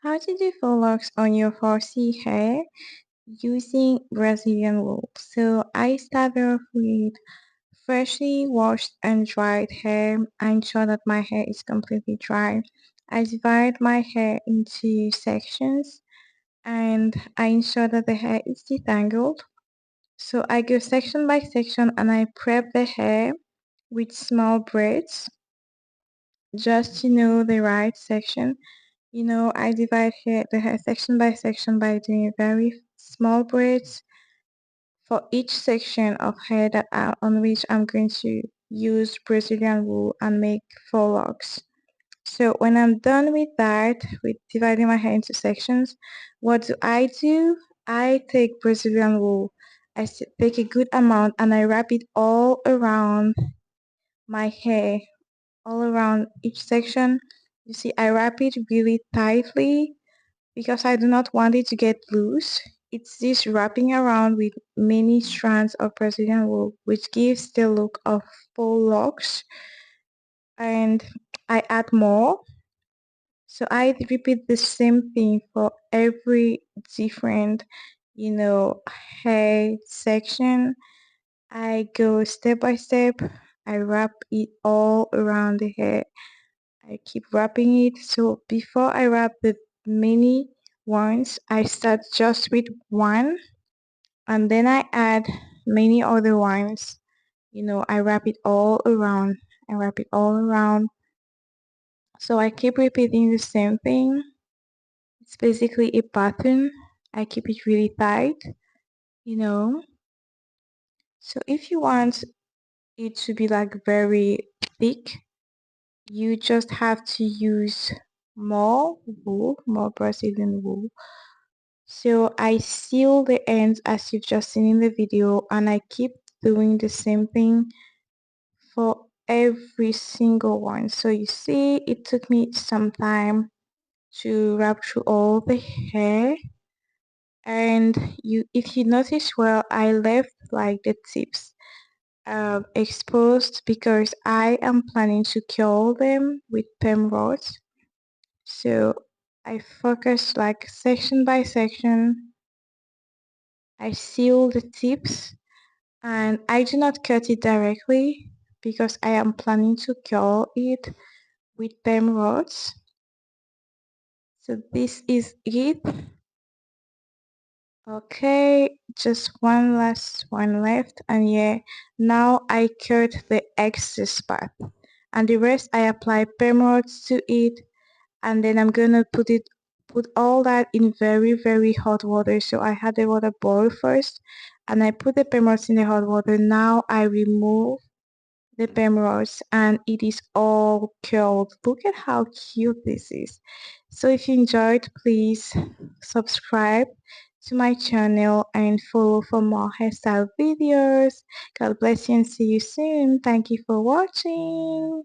How to do faux locks on your 4C hair using Brazilian wool. So I started off with freshly washed and dried hair. I ensure that my hair is completely dry. I divide my hair into sections and I ensure that the hair is detangled. So I go section by section and I prep the hair with small braids just to know the right section. I divide the hair section by section by doing very small braids for each section of hair on which I'm going to use Brazilian wool and make faux locks. So when I'm done with that, with dividing my hair into sections, what do? I take Brazilian wool. Take a good amount and I wrap it all around my hair, all around each section. You see, I wrap it really tightly because I do not want it to get loose. It's this wrapping around with many strands of Brazilian wool, which gives the look of faux locks. And I add more. So I repeat the same thing for every different, hair section. I go step by step. I wrap it all around the hair. I keep wrapping it. So before I wrap the many ones, I start just with one and then I add many other ones. I wrap it all around. I wrap it all around. So I keep repeating the same thing. It's basically a pattern. I keep it really tight, you know. So if you want it to be like very thick, you just have to use more wool, more Brazilian wool. So I seal the ends as you've just seen in the video and I keep doing the same thing for every single one. So you see it took me some time to wrap through all the hair, and if you notice well, I left like the tips exposed because I am planning to curl them with perm rods. So I focus like section by section. I seal the tips and I do not cut it directly because I am planning to curl it with perm rods. So this is it. Okay, just one last one left, and yeah, now I cut the excess part and the rest I apply perm rods to it, and then I'm gonna put all that in very hot water. So I had the water boil first and I put the perm rods in the hot water. Now I remove the bemrose and it is all curled. Look at how cute this is. So if you enjoyed, please subscribe to my channel and follow for more hairstyle videos. God bless you and see you soon. Thank you for watching.